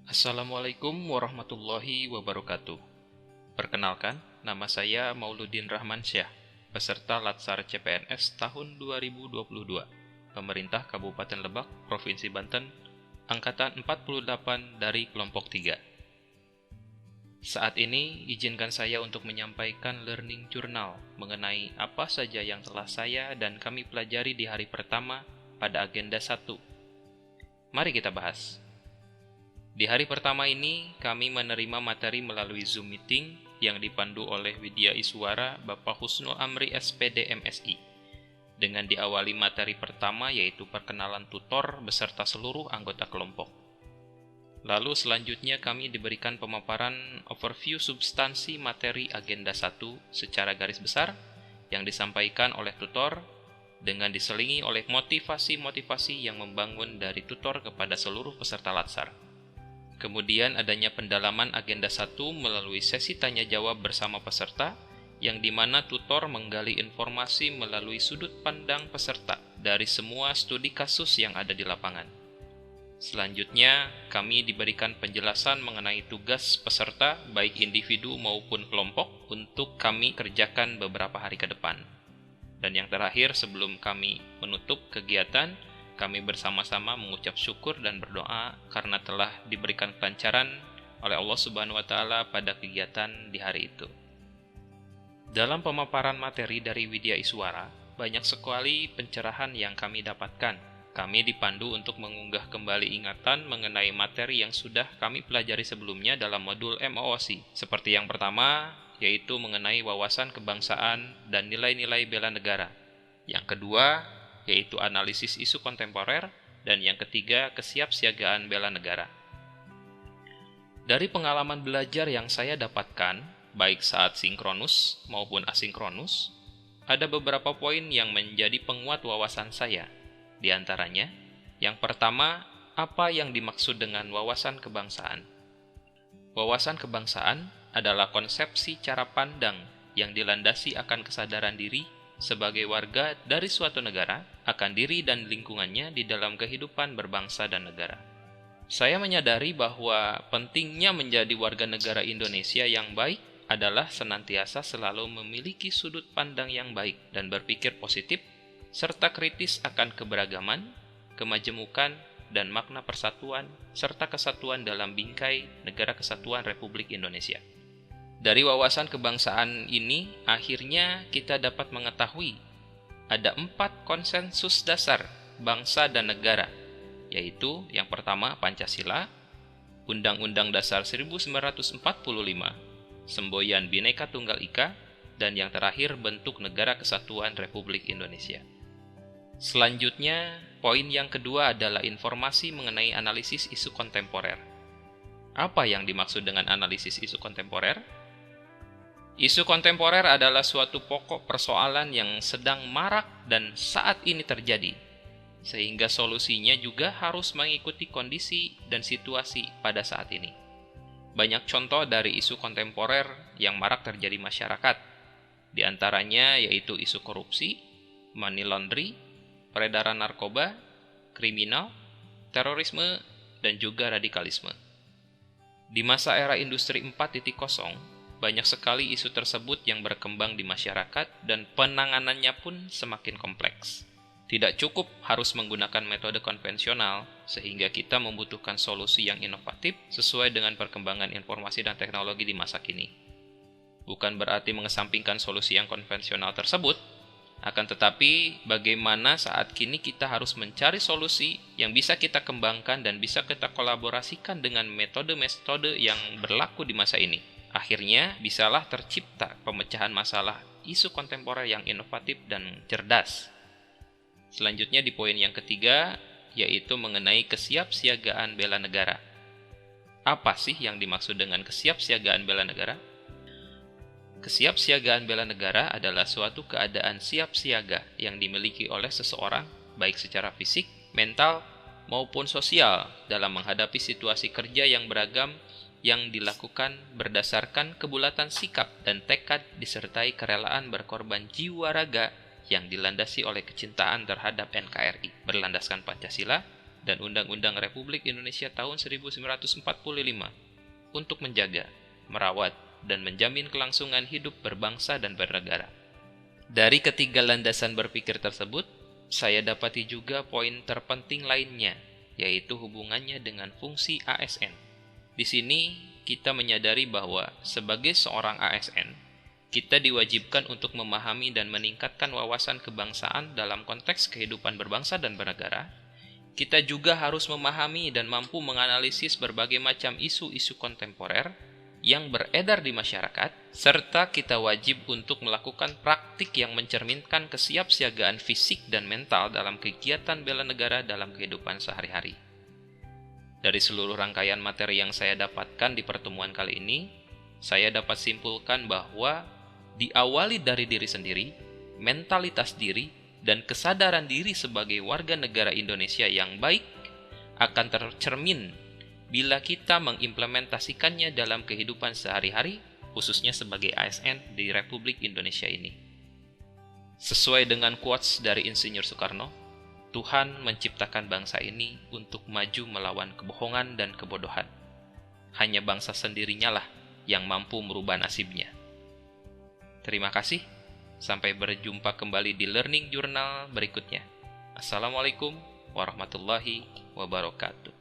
Assalamualaikum warahmatullahi wabarakatuh. Perkenalkan, nama saya Mauludin Rahmansyah, peserta Latsar CPNS tahun 2022, Pemerintah Kabupaten Lebak, Provinsi Banten, Angkatan 48 dari kelompok 3. Saat ini, izinkan saya untuk menyampaikan learning journal mengenai apa saja yang telah saya dan kami pelajari di hari pertama pada agenda 1. Mari kita bahas. Di hari pertama ini, kami menerima materi melalui Zoom Meeting yang dipandu oleh Widya Iswara Bapak Husnul Amri SPD MSI. Dengan diawali materi pertama yaitu perkenalan tutor beserta seluruh anggota kelompok. Lalu selanjutnya kami diberikan pemaparan overview substansi materi agenda 1 secara garis besar yang disampaikan oleh tutor dengan diselingi oleh motivasi-motivasi yang membangun dari tutor kepada seluruh peserta Latsar. Kemudian adanya pendalaman agenda 1 melalui sesi tanya-jawab bersama peserta, yang dimana tutor menggali informasi melalui sudut pandang peserta dari semua studi kasus yang ada di lapangan. Selanjutnya, kami diberikan penjelasan mengenai tugas peserta, baik individu maupun kelompok, untuk kami kerjakan beberapa hari ke depan. Dan yang terakhir, sebelum kami menutup kegiatan, kami bersama-sama mengucap syukur dan berdoa karena telah diberikan kelancaran oleh Allah Subhanahu wa Ta'ala pada kegiatan di hari itu. Dalam pemaparan materi dari Widya Iswara, banyak sekali pencerahan yang kami dapatkan. Kami dipandu untuk mengunggah kembali ingatan mengenai materi yang sudah kami pelajari sebelumnya dalam modul MOOC. Seperti yang pertama, yaitu mengenai wawasan kebangsaan dan nilai-nilai bela negara. Yang kedua, yaitu analisis isu kontemporer, dan yang ketiga, kesiapsiagaan bela negara. Dari pengalaman belajar yang saya dapatkan, baik saat sinkronus maupun asinkronus, ada beberapa poin yang menjadi penguat wawasan saya. Di antaranya, yang pertama, apa yang dimaksud dengan wawasan kebangsaan? Wawasan kebangsaan adalah konsepsi cara pandang yang dilandasi akan kesadaran diri sebagai warga dari suatu negara akan diri dan lingkungannya di dalam kehidupan berbangsa dan negara. Saya menyadari bahwa pentingnya menjadi warga negara Indonesia yang baik adalah senantiasa selalu memiliki sudut pandang yang baik dan berpikir positif, serta kritis akan keberagaman, kemajemukan, dan makna persatuan, serta kesatuan dalam bingkai Negara Kesatuan Republik Indonesia. Dari wawasan kebangsaan ini, akhirnya kita dapat mengetahui ada 4 konsensus dasar bangsa dan negara, yaitu yang pertama Pancasila, Undang-Undang Dasar 1945, Semboyan Bhinneka Tunggal Ika, dan yang terakhir bentuk Negara Kesatuan Republik Indonesia. Selanjutnya, poin yang kedua adalah informasi mengenai analisis isu kontemporer. Apa yang dimaksud dengan analisis isu kontemporer? Isu kontemporer adalah suatu pokok persoalan yang sedang marak dan saat ini terjadi, sehingga solusinya juga harus mengikuti kondisi dan situasi pada saat ini. Banyak contoh dari isu kontemporer yang marak terjadi masyarakat, di antaranya yaitu isu korupsi, money laundry, peredaran narkoba, kriminal, terorisme, dan juga radikalisme. Di masa era industri 4.0, banyak sekali isu tersebut yang berkembang di masyarakat dan penanganannya pun semakin kompleks. Tidak cukup harus menggunakan metode konvensional, sehingga kita membutuhkan solusi yang inovatif sesuai dengan perkembangan informasi dan teknologi di masa kini. Bukan berarti mengesampingkan solusi yang konvensional tersebut, akan tetapi bagaimana saat kini kita harus mencari solusi yang bisa kita kembangkan dan bisa kita kolaborasikan dengan metode-metode yang berlaku di masa ini. Akhirnya, bisalah tercipta pemecahan masalah isu kontemporer yang inovatif dan cerdas. Selanjutnya di poin yang ketiga, yaitu mengenai kesiapsiagaan bela negara. Apa sih yang dimaksud dengan kesiapsiagaan bela negara? Kesiapsiagaan bela negara adalah suatu keadaan siap siaga yang dimiliki oleh seseorang, baik secara fisik, mental, maupun sosial dalam menghadapi situasi kerja yang beragam yang dilakukan berdasarkan kebulatan sikap dan tekad disertai kerelaan berkorban jiwa raga yang dilandasi oleh kecintaan terhadap NKRI berlandaskan Pancasila dan Undang-Undang Republik Indonesia tahun 1945 untuk menjaga, merawat, dan menjamin kelangsungan hidup berbangsa dan bernegara. Dari ketiga landasan berpikir tersebut, saya dapati juga poin terpenting lainnya, yaitu hubungannya dengan fungsi ASN. Di sini, kita menyadari bahwa sebagai seorang ASN, kita diwajibkan untuk memahami dan meningkatkan wawasan kebangsaan dalam konteks kehidupan berbangsa dan bernegara. Kita juga harus memahami dan mampu menganalisis berbagai macam isu-isu kontemporer yang beredar di masyarakat, serta kita wajib untuk melakukan praktik yang mencerminkan kesiapsiagaan fisik dan mental dalam kegiatan bela negara dalam kehidupan sehari-hari. Dari seluruh rangkaian materi yang saya dapatkan di pertemuan kali ini, saya dapat simpulkan bahwa diawali dari diri sendiri, mentalitas diri, dan kesadaran diri sebagai warga negara Indonesia yang baik akan tercermin bila kita mengimplementasikannya dalam kehidupan sehari-hari, khususnya sebagai ASN di Republik Indonesia ini. Sesuai dengan quotes dari Insinyur Soekarno, Tuhan menciptakan bangsa ini untuk maju melawan kebohongan dan kebodohan. Hanya bangsa sendirinya lah yang mampu merubah nasibnya. Terima kasih. Sampai berjumpa kembali di Learning Journal berikutnya. Assalamualaikum warahmatullahi wabarakatuh.